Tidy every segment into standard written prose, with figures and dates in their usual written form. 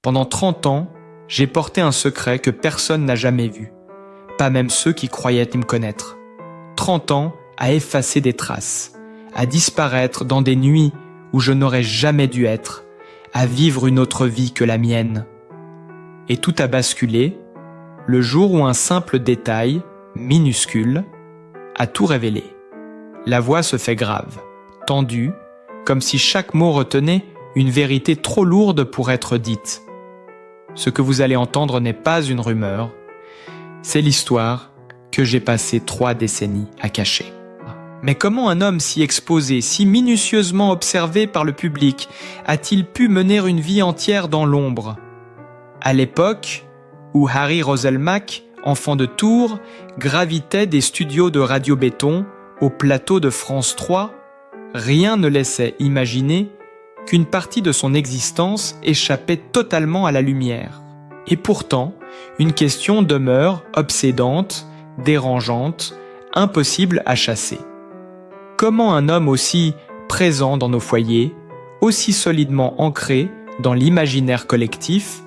Pendant 30 ans, j'ai porté un secret que personne n'a jamais vu, pas même ceux qui croyaient me connaître. 30 ans à effacer des traces, à disparaître dans des nuits où je n'aurais jamais dû être, à vivre une autre vie que la mienne. Et tout a basculé le jour où un simple détail, minuscule, a tout révélé. La voix se fait grave, tendue, comme si chaque mot retenait une vérité trop lourde pour être dite. Ce que vous allez entendre n'est pas une rumeur, c'est l'histoire que j'ai passé 3 décennies à cacher. Mais comment un homme si exposé, si minutieusement observé par le public, a-t-il pu mener une vie entière dans l'ombre ? À l'époque où Harry Roselmack, enfant de Tours, gravitait des studios de Radio Béton au plateau de France 3, rien ne laissait imaginer qu'une partie de son existence échappait totalement à la lumière. Et pourtant, une question demeure obsédante, dérangeante, impossible à chasser. Comment un homme aussi présent dans nos foyers, aussi solidement ancré dans l'imaginaire collectif,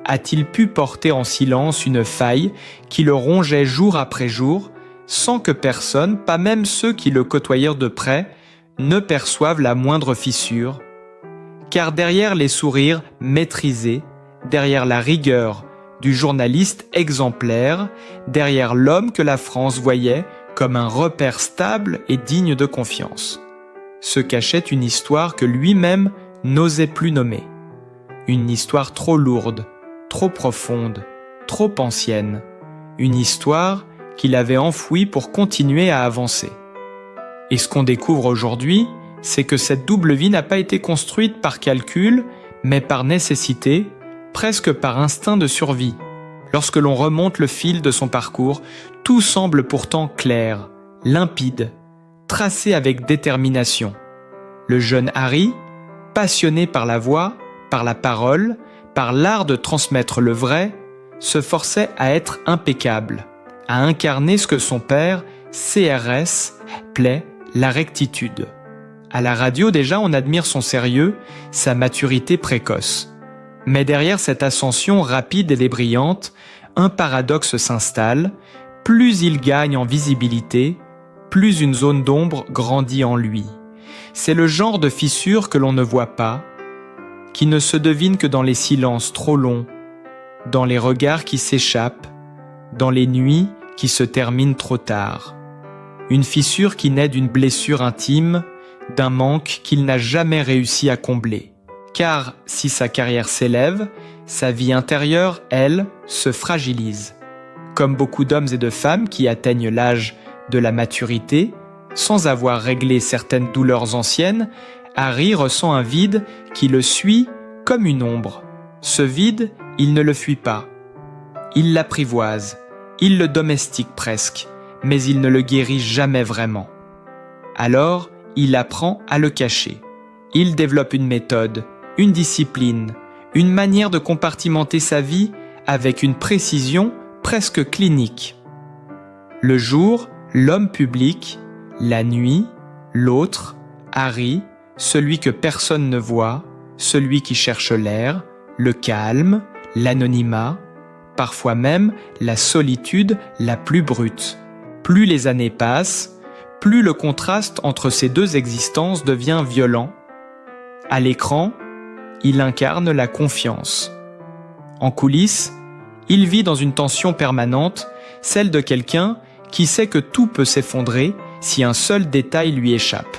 a-t-il pu porter en silence une faille qui le rongeait jour après jour, sans que personne, pas même ceux qui le côtoyèrent de près, ne perçoivent la moindre fissure ? Car derrière les sourires maîtrisés, derrière la rigueur du journaliste exemplaire, derrière l'homme que la France voyait comme un repère stable et digne de confiance, se cachait une histoire que lui-même n'osait plus nommer. Une histoire trop lourde, trop profonde, trop ancienne. Une histoire qu'il avait enfouie pour continuer à avancer. Et ce qu'on découvre aujourd'hui, c'est que cette double vie n'a pas été construite par calcul, mais par nécessité, presque par instinct de survie. Lorsque l'on remonte le fil de son parcours, tout semble pourtant clair, limpide, tracé avec détermination. Le jeune Harry, passionné par la voix, par la parole, par l'art de transmettre le vrai, se forçait à être impeccable, à incarner ce que son père, CRS, appelait la rectitude. À la radio déjà, on admire son sérieux, sa maturité précoce. Mais derrière cette ascension rapide et débrillante, un paradoxe s'installe. Plus il gagne en visibilité, plus une zone d'ombre grandit en lui. C'est le genre de fissure que l'on ne voit pas, qui ne se devine que dans les silences trop longs, dans les regards qui s'échappent, dans les nuits qui se terminent trop tard. Une fissure qui naît d'une blessure intime, d'un manque qu'il n'a jamais réussi à combler. Car si sa carrière s'élève, sa vie intérieure, elle, se fragilise. Comme beaucoup d'hommes et de femmes qui atteignent l'âge de la maturité, sans avoir réglé certaines douleurs anciennes, Harry ressent un vide qui le suit comme une ombre. Ce vide, il ne le fuit pas. Il l'apprivoise, il le domestique presque, mais il ne le guérit jamais vraiment. Alors, il apprend à le cacher. Il développe une méthode, une discipline, une manière de compartimenter sa vie avec une précision presque clinique. Le jour, l'homme public, la nuit, l'autre, Harry, celui que personne ne voit, celui qui cherche l'air, le calme, l'anonymat, parfois même la solitude la plus brute. Plus les années passent, plus le contraste entre ces deux existences devient violent. À l'écran, il incarne la confiance. En coulisses, il vit dans une tension permanente, celle de quelqu'un qui sait que tout peut s'effondrer si un seul détail lui échappe.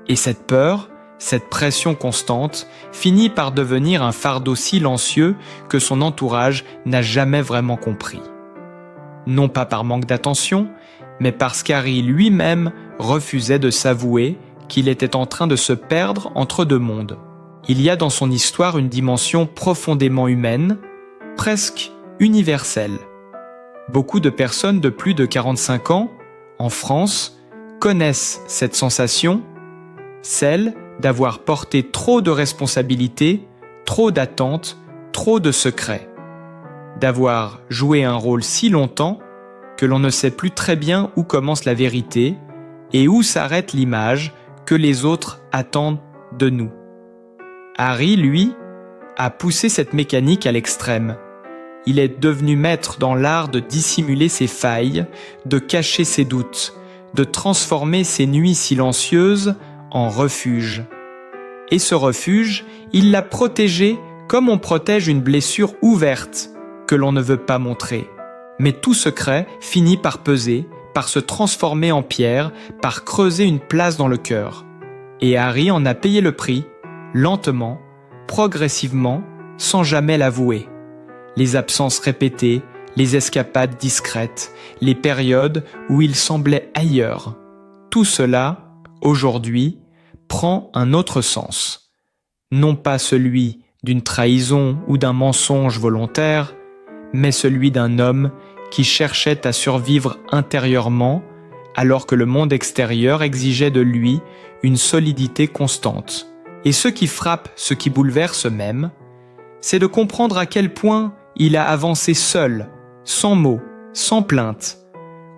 Et cette peur, cette pression constante, finit par devenir un fardeau silencieux que son entourage n'a jamais vraiment compris. Non pas par manque d'attention, mais parce qu'Harry lui-même refusait de s'avouer qu'il était en train de se perdre entre deux mondes. Il y a dans son histoire une dimension profondément humaine, presque universelle. Beaucoup de personnes de plus de 45 ans, en France, connaissent cette sensation, celle d'avoir porté trop de responsabilités, trop d'attentes, trop de secrets. D'avoir joué un rôle si longtemps que l'on ne sait plus très bien où commence la vérité et où s'arrête l'image que les autres attendent de nous. Harry, lui, a poussé cette mécanique à l'extrême. Il est devenu maître dans l'art de dissimuler ses failles, de cacher ses doutes, de transformer ses nuits silencieuses en refuge. Et ce refuge, il l'a protégé comme on protège une blessure ouverte que l'on ne veut pas montrer. Mais tout secret finit par peser, par se transformer en pierre, par creuser une place dans le cœur. Et Harry en a payé le prix, lentement, progressivement, sans jamais l'avouer. Les absences répétées, les escapades discrètes, les périodes où il semblait ailleurs. Tout cela, aujourd'hui, prend un autre sens. Non pas celui d'une trahison ou d'un mensonge volontaire, mais celui d'un homme qui cherchait à survivre intérieurement alors que le monde extérieur exigeait de lui une solidité constante. Et ce qui frappe, ce qui bouleverse même, c'est de comprendre à quel point il a avancé seul, sans mots, sans plainte,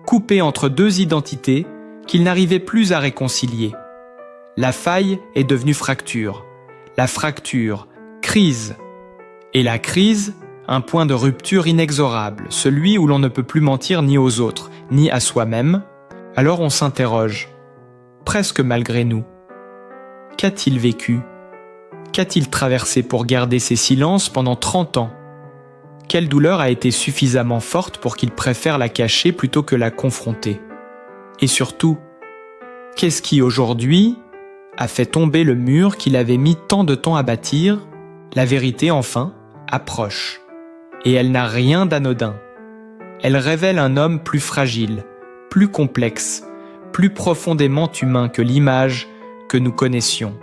coupé entre deux identités qu'il n'arrivait plus à réconcilier. La faille est devenue fracture, la fracture, crise, et la crise, un point de rupture inexorable, celui où l'on ne peut plus mentir ni aux autres, ni à soi-même. Alors on s'interroge, presque malgré nous. Qu'a-t-il vécu? Qu'a-t-il traversé pour garder ses silences pendant 30 ans? Quelle douleur a été suffisamment forte pour qu'il préfère la cacher plutôt que la confronter? Et surtout, qu'est-ce qui aujourd'hui a fait tomber le mur qu'il avait mis tant de temps à bâtir? La vérité, enfin, approche. Et elle n'a rien d'anodin. Elle révèle un homme plus fragile, plus complexe, plus profondément humain que l'image que nous connaissions.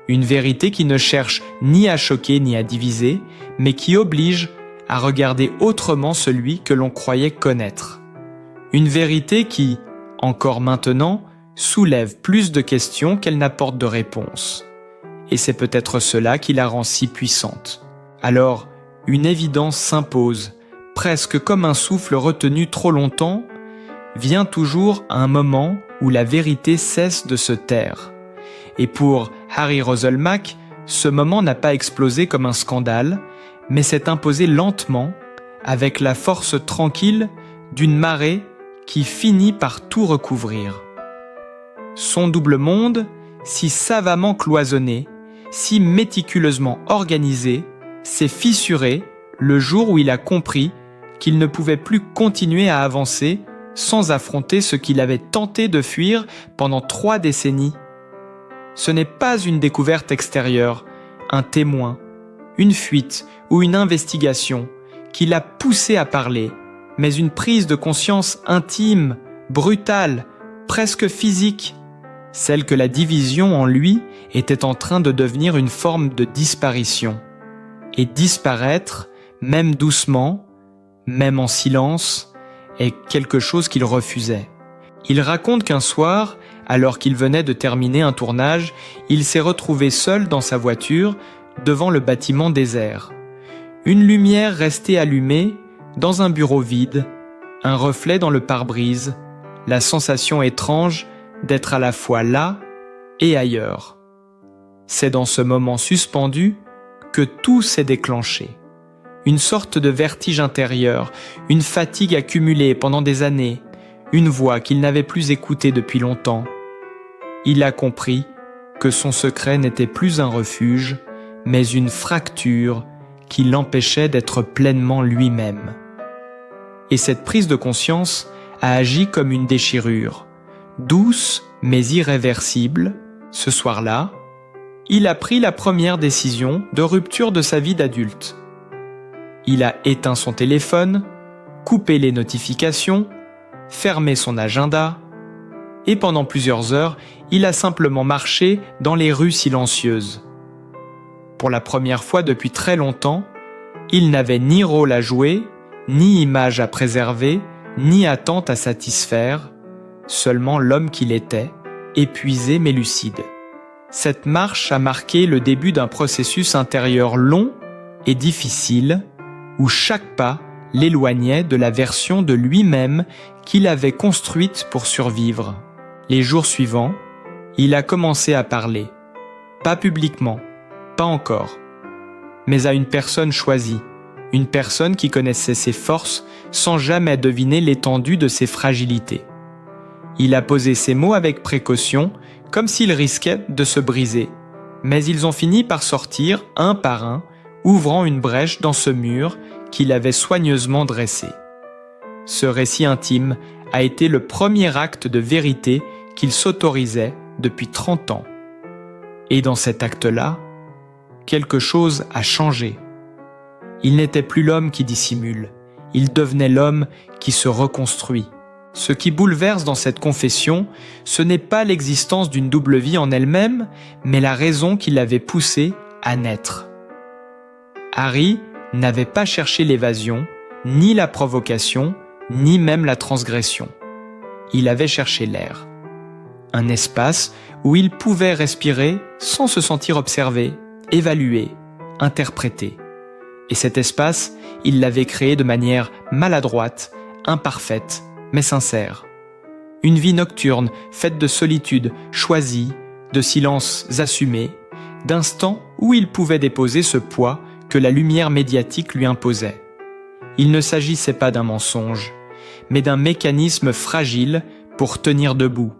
Une vérité qui ne cherche ni à choquer ni à diviser, mais qui oblige à regarder autrement celui que l'on croyait connaître. Une vérité qui, encore maintenant, soulève plus de questions qu'elle n'apporte de réponses. Et c'est peut-être cela qui la rend si puissante. Alors, une évidence s'impose, presque comme un souffle retenu trop longtemps, vient toujours un moment où la vérité cesse de se taire. Et pour Harry Roselmack, ce moment n'a pas explosé comme un scandale, mais s'est imposé lentement, avec la force tranquille d'une marée qui finit par tout recouvrir. Son double monde, si savamment cloisonné, si méticuleusement organisé, s'est fissuré le jour où il a compris qu'il ne pouvait plus continuer à avancer sans affronter ce qu'il avait tenté de fuir pendant 3 décennies. Ce n'est pas une découverte extérieure, un témoin, une fuite ou une investigation qui l'a poussé à parler, mais une prise de conscience intime, brutale, presque physique, celle que la division en lui était en train de devenir une forme de disparition. Et disparaître, même doucement, même en silence, est quelque chose qu'il refusait. Il raconte qu'un soir, alors qu'il venait de terminer un tournage, il s'est retrouvé seul dans sa voiture, devant le bâtiment désert. Une lumière restait allumée, dans un bureau vide, un reflet dans le pare-brise, la sensation étrange d'être à la fois là et ailleurs. C'est dans ce moment suspendu que tout s'est déclenché. Une sorte de vertige intérieur, une fatigue accumulée pendant des années, une voix qu'il n'avait plus écoutée depuis longtemps. Il a compris que son secret n'était plus un refuge, mais une fracture qui l'empêchait d'être pleinement lui-même. Et cette prise de conscience a agi comme une déchirure. Douce mais irréversible, ce soir-là, il a pris la première décision de rupture de sa vie d'adulte. Il a éteint son téléphone, coupé les notifications, fermé son agenda, et pendant plusieurs heures, il a simplement marché dans les rues silencieuses. Pour la première fois depuis très longtemps, il n'avait ni rôle à jouer, ni image à préserver, ni attente à satisfaire, seulement l'homme qu'il était, épuisé mais lucide. Cette marche a marqué le début d'un processus intérieur long et difficile, où chaque pas l'éloignait de la version de lui-même qu'il avait construite pour survivre. Les jours suivants, il a commencé à parler. Pas publiquement, pas encore. mais à une personne choisie, une personne qui connaissait ses forces sans jamais deviner l'étendue de ses fragilités. Il a posé ces mots avec précaution, comme s'ils risquaient de se briser, mais ils ont fini par sortir un par un, ouvrant une brèche dans ce mur qu'il avait soigneusement dressé. Ce récit intime a été le premier acte de vérité qu'il s'autorisait depuis 30 ans. Et dans cet acte-là, quelque chose a changé. Il n'était plus l'homme qui dissimule, il devenait l'homme qui se reconstruit. Ce qui bouleverse dans cette confession, ce n'est pas l'existence d'une double vie en elle-même, mais la raison qui l'avait poussé à naître. Harry n'avait pas cherché l'évasion, ni la provocation, ni même la transgression. Il avait cherché l'air. Un espace où il pouvait respirer sans se sentir observé, évalué, interprété. Et cet espace, il l'avait créé de manière maladroite, imparfaite, mais sincère. Une vie nocturne, faite de solitude choisie, de silences assumés, d'instants où il pouvait déposer ce poids que la lumière médiatique lui imposait. Il ne s'agissait pas d'un mensonge, mais d'un mécanisme fragile pour tenir debout.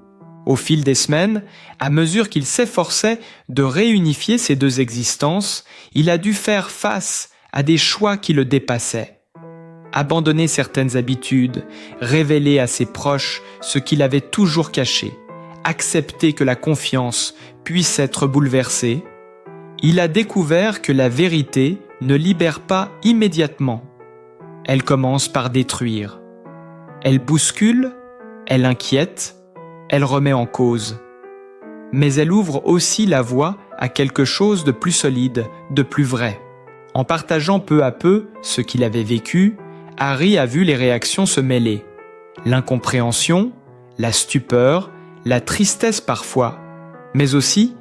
Au fil des semaines, à mesure qu'il s'efforçait de réunifier ces deux existences, il a dû faire face à des choix qui le dépassaient. Abandonner certaines habitudes, révéler à ses proches ce qu'il avait toujours caché, accepter que la confiance puisse être bouleversée, il a découvert que la vérité ne libère pas immédiatement. Elle commence par détruire. Elle bouscule, elle inquiète, elle remet en cause. Mais elle ouvre aussi la voie à quelque chose de plus solide, de plus vrai. En partageant peu à peu ce qu'il avait vécu, Harry a vu les réactions se mêler. L'incompréhension, la stupeur, la tristesse parfois, mais aussi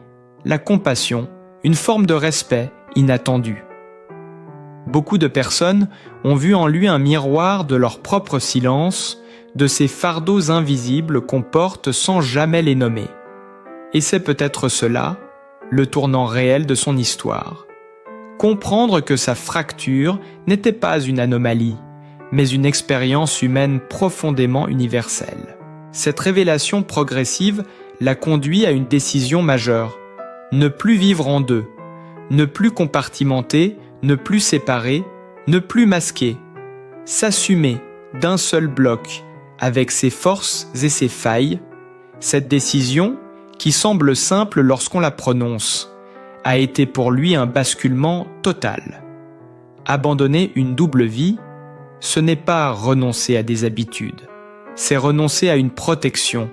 la compassion, une forme de respect inattendu. Beaucoup de personnes ont vu en lui un miroir de leur propre silence, de ces fardeaux invisibles qu'on porte sans jamais les nommer. Et c'est peut-être cela, le tournant réel de son histoire. Comprendre que sa fracture n'était pas une anomalie, mais une expérience humaine profondément universelle. Cette révélation progressive l'a conduit à une décision majeure. Ne plus vivre en deux, ne plus compartimenter, ne plus séparer, ne plus masquer. S'assumer d'un seul bloc, avec ses forces et ses failles. Cette décision, qui semble simple lorsqu'on la prononce, a été pour lui un basculement total. Abandonner une double vie, ce n'est pas renoncer à des habitudes, c'est renoncer à une protection,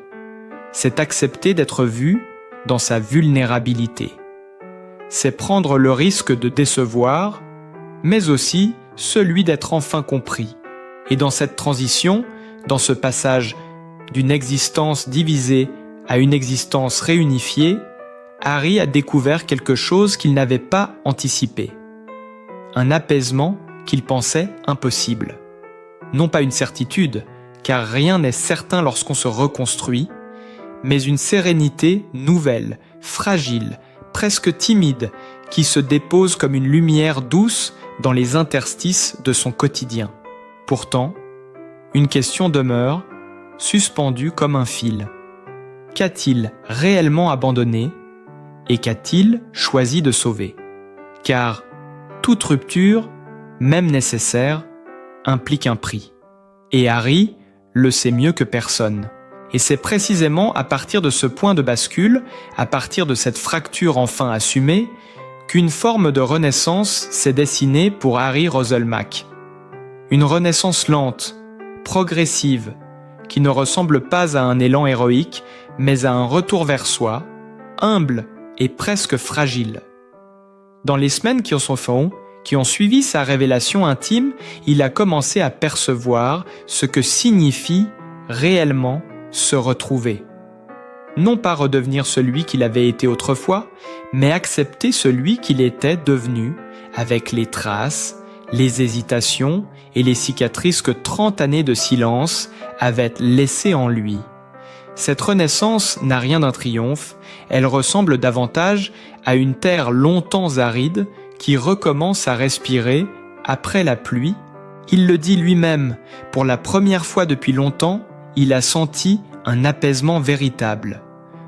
c'est accepter d'être vu dans sa vulnérabilité. C'est prendre le risque de décevoir, mais aussi celui d'être enfin compris. Et dans cette transition, dans ce passage d'une existence divisée à une existence réunifiée, Harry a découvert quelque chose qu'il n'avait pas anticipé. Un apaisement qu'il pensait impossible. Non pas une certitude, car rien n'est certain lorsqu'on se reconstruit, mais une sérénité nouvelle, fragile, presque timide, qui se dépose comme une lumière douce dans les interstices de son quotidien. Pourtant, une question demeure, suspendue comme un fil. Qu'a-t-il réellement abandonné et qu'a-t-il choisi de sauver? Car toute rupture, même nécessaire, implique un prix. Et Harry le sait mieux que personne. Et c'est précisément à partir de ce point de bascule, à partir de cette fracture enfin assumée, qu'une forme de renaissance s'est dessinée pour Harry Rösselmack. Une renaissance lente, progressive, qui ne ressemble pas à un élan héroïque, mais à un retour vers soi, humble et presque fragile. Dans les semaines qui ont suivi sa révélation intime, il a commencé à percevoir ce que signifie réellement se retrouver. Non pas redevenir celui qu'il avait été autrefois, mais accepter celui qu'il était devenu, avec les traces, les hésitations et les cicatrices que 30 années de silence avaient laissées en lui. Cette renaissance n'a rien d'un triomphe, elle ressemble davantage à une terre longtemps aride qui recommence à respirer après la pluie. Il le dit lui-même, pour la première fois depuis longtemps, il a senti un apaisement véritable.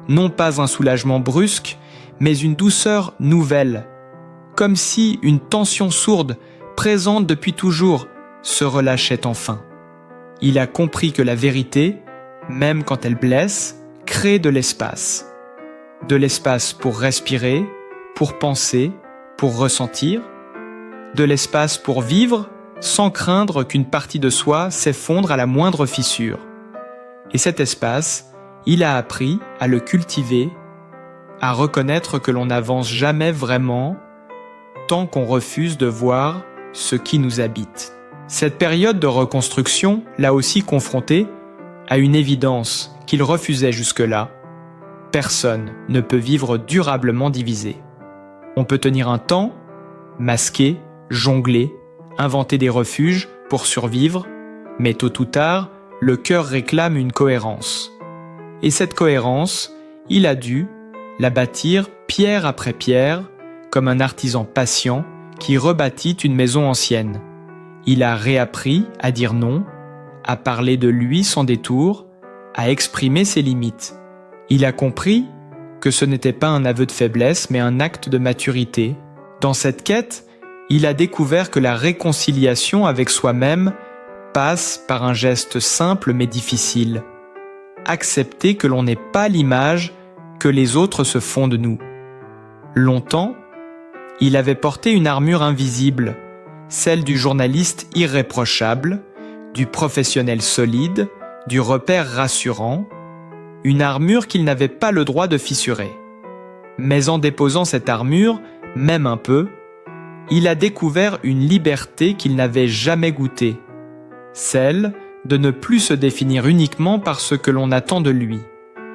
Non pas un soulagement brusque, mais une douceur nouvelle, comme si une tension sourde, présente depuis toujours, se relâchait enfin. Il a compris que la vérité, même quand elle blesse, crée de l'espace. De l'espace pour respirer, pour penser, pour ressentir. De l'espace pour vivre, sans craindre qu'une partie de soi s'effondre à la moindre fissure. Et cet espace, il a appris à le cultiver, à reconnaître que l'on n'avance jamais vraiment tant qu'on refuse de voir ce qui nous habite. Cette période de reconstruction l'a aussi confronté à une évidence qu'il refusait jusque-là. Personne ne peut vivre durablement divisé. On peut tenir un temps, masquer, jongler, inventer des refuges pour survivre, mais tôt ou tard, le cœur réclame une cohérence. Et cette cohérence, il a dû la bâtir pierre après pierre, comme un artisan patient qui rebâtit une maison ancienne. Il a réappris à dire non, à parler de lui sans détour, à exprimer ses limites. Il a compris que ce n'était pas un aveu de faiblesse, mais un acte de maturité. Dans cette quête, il a découvert que la réconciliation avec soi-même passe par un geste simple mais difficile. Accepter que l'on n'est pas l'image que les autres se font de nous. Longtemps, il avait porté une armure invisible, celle du journaliste irréprochable, du professionnel solide, du repère rassurant, une armure qu'il n'avait pas le droit de fissurer. Mais en déposant cette armure, même un peu, il a découvert une liberté qu'il n'avait jamais goûtée, celle de ne plus se définir uniquement par ce que l'on attend de lui.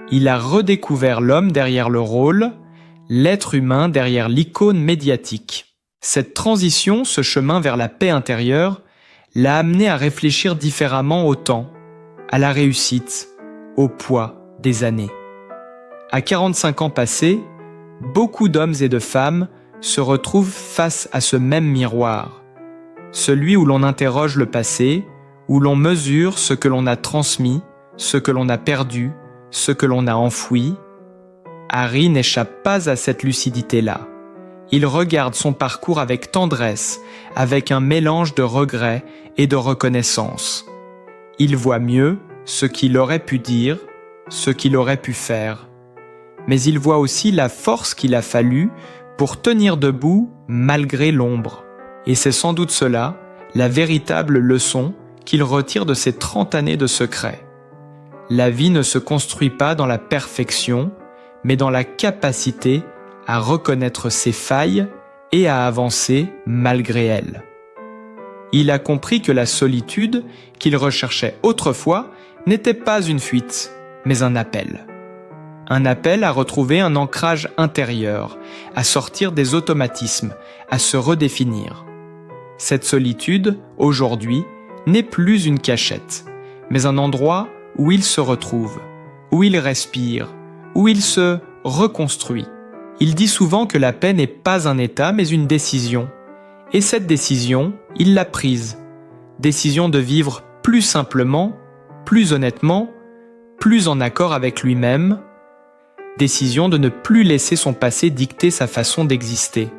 Il a redécouvert l'homme derrière le rôle, l'être humain derrière l'icône médiatique. Cette transition, ce chemin vers la paix intérieure, l'a amené à réfléchir différemment au temps, à la réussite, au poids des années. À 45 ans passés, beaucoup d'hommes et de femmes se retrouvent face à ce même miroir, celui où l'on interroge le passé, où l'on mesure ce que l'on a transmis, ce que l'on a perdu, ce que l'on a enfoui. Harry n'échappe pas à cette lucidité-là. Il regarde son parcours avec tendresse, avec un mélange de regret et de reconnaissance. Il voit mieux ce qu'il aurait pu dire, ce qu'il aurait pu faire. Mais il voit aussi la force qu'il a fallu pour tenir debout malgré l'ombre. Et c'est sans doute cela, la véritable leçon qu'il retire de ses 30 années de secret. La vie ne se construit pas dans la perfection, mais dans la capacité à reconnaître ses failles et à avancer malgré elles. Il a compris que la solitude qu'il recherchait autrefois n'était pas une fuite, mais un appel. Un appel à retrouver un ancrage intérieur, à sortir des automatismes, à se redéfinir. Cette solitude, aujourd'hui, n'est plus une cachette, mais un endroit où il se retrouve, où il respire, où il se reconstruit. Il dit souvent que la paix n'est pas un état, mais une décision. Et cette décision, il l'a prise. Décision de vivre plus simplement, plus honnêtement, plus en accord avec lui-même. Décision de ne plus laisser son passé dicter sa façon d'exister.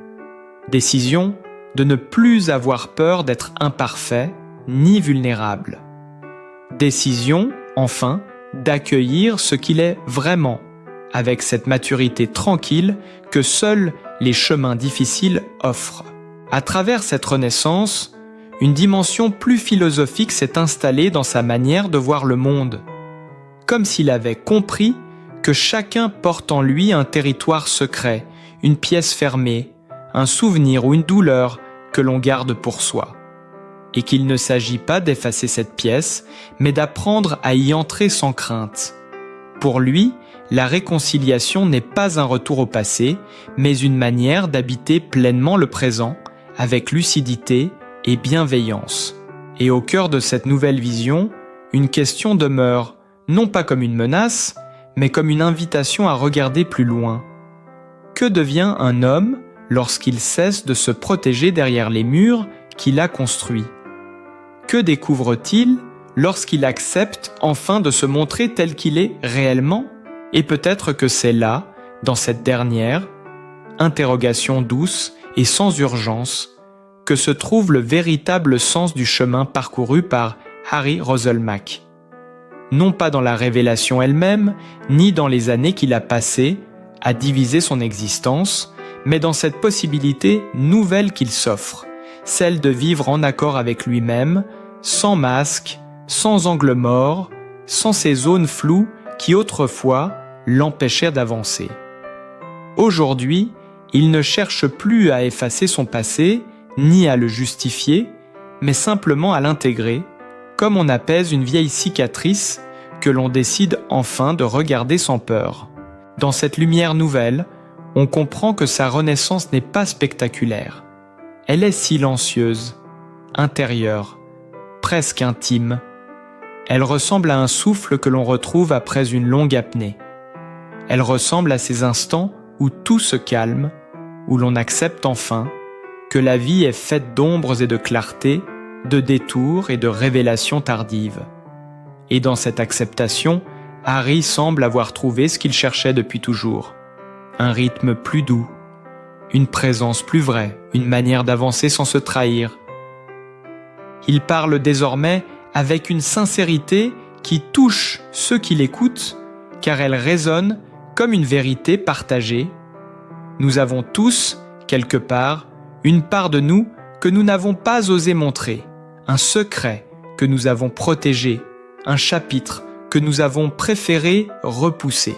Décision de ne plus avoir peur d'être imparfait ni vulnérable. Décision, enfin, d'accueillir ce qu'il est vraiment, avec cette maturité tranquille que seuls les chemins difficiles offrent. À travers cette renaissance, une dimension plus philosophique s'est installée dans sa manière de voir le monde, comme s'il avait compris que chacun porte en lui un territoire secret, une pièce fermée, un souvenir ou une douleur que l'on garde pour soi. Et qu'il ne s'agit pas d'effacer cette pièce, mais d'apprendre à y entrer sans crainte. Pour lui, la réconciliation n'est pas un retour au passé, mais une manière d'habiter pleinement le présent, avec lucidité et bienveillance. Et au cœur de cette nouvelle vision, une question demeure, non pas comme une menace, mais comme une invitation à regarder plus loin. Que devient un homme lorsqu'il cesse de se protéger derrière les murs qu'il a construits? Que découvre-t-il lorsqu'il accepte enfin de se montrer tel qu'il est réellement? Et peut-être que c'est là, dans cette dernière interrogation douce et sans urgence, que se trouve le véritable sens du chemin parcouru par Harry Rösselmack. Non pas dans la révélation elle-même, ni dans les années qu'il a passées à diviser son existence, mais dans cette possibilité nouvelle qu'il s'offre, celle de vivre en accord avec lui-même, sans masque, sans angle mort, sans ces zones floues qui autrefois l'empêchèrent d'avancer. Aujourd'hui, il ne cherche plus à effacer son passé, ni à le justifier, mais simplement à l'intégrer, comme on apaise une vieille cicatrice que l'on décide enfin de regarder sans peur. Dans cette lumière nouvelle, on comprend que sa renaissance n'est pas spectaculaire. Elle est silencieuse, intérieure, presque intime. Elle ressemble à un souffle que l'on retrouve après une longue apnée. Elle ressemble à ces instants où tout se calme, où l'on accepte enfin que la vie est faite d'ombres et de clarté, de détours et de révélations tardives. Et dans cette acceptation, Harry semble avoir trouvé ce qu'il cherchait depuis toujours. Un rythme plus doux, une présence plus vraie, une manière d'avancer sans se trahir. Il parle désormais avec une sincérité qui touche ceux qui l'écoutent, car elle résonne comme une vérité partagée. Nous avons tous, quelque part, une part de nous que nous n'avons pas osé montrer, un secret que nous avons protégé, un chapitre que nous avons préféré repousser.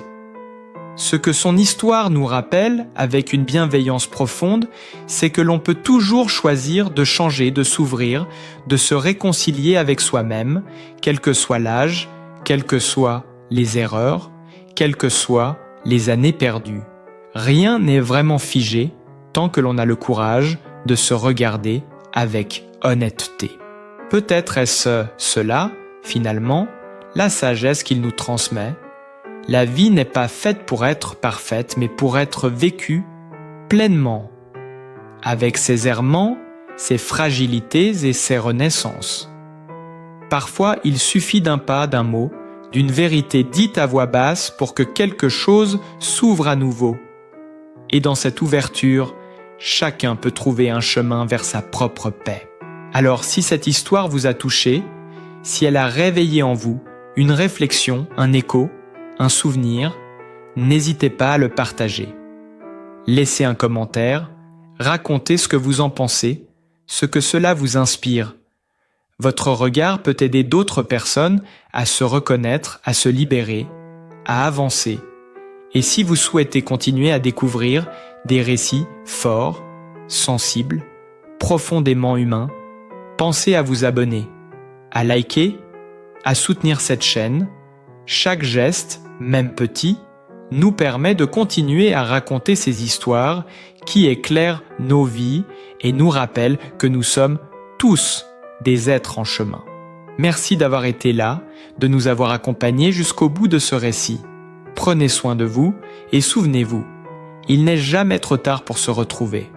Ce que son histoire nous rappelle, avec une bienveillance profonde, c'est que l'on peut toujours choisir de changer, de s'ouvrir, de se réconcilier avec soi-même, quel que soit l'âge, quelles que soient les erreurs, quelles que soient les années perdues. Rien n'est vraiment figé tant que l'on a le courage de se regarder avec honnêteté. Peut-être est-ce cela, finalement, la sagesse qu'il nous transmet. La vie n'est pas faite pour être parfaite, mais pour être vécue pleinement, avec ses errements, ses fragilités et ses renaissances. Parfois, il suffit d'un pas, d'un mot, d'une vérité dite à voix basse pour que quelque chose s'ouvre à nouveau. Et dans cette ouverture, chacun peut trouver un chemin vers sa propre paix. Alors si cette histoire vous a touché, si elle a réveillé en vous une réflexion, un écho, un souvenir, n'hésitez pas à le partager. Laissez un commentaire, racontez ce que vous en pensez, ce que cela vous inspire. Votre regard peut aider d'autres personnes à se reconnaître, à se libérer, à avancer. Et si vous souhaitez continuer à découvrir des récits forts, sensibles, profondément humains, pensez à vous abonner, à liker, à soutenir cette chaîne. Chaque geste, même petit, nous permet de continuer à raconter ces histoires qui éclairent nos vies et nous rappellent que nous sommes tous des êtres en chemin. Merci d'avoir été là, de nous avoir accompagnés jusqu'au bout de ce récit. Prenez soin de vous et souvenez-vous, il n'est jamais trop tard pour se retrouver.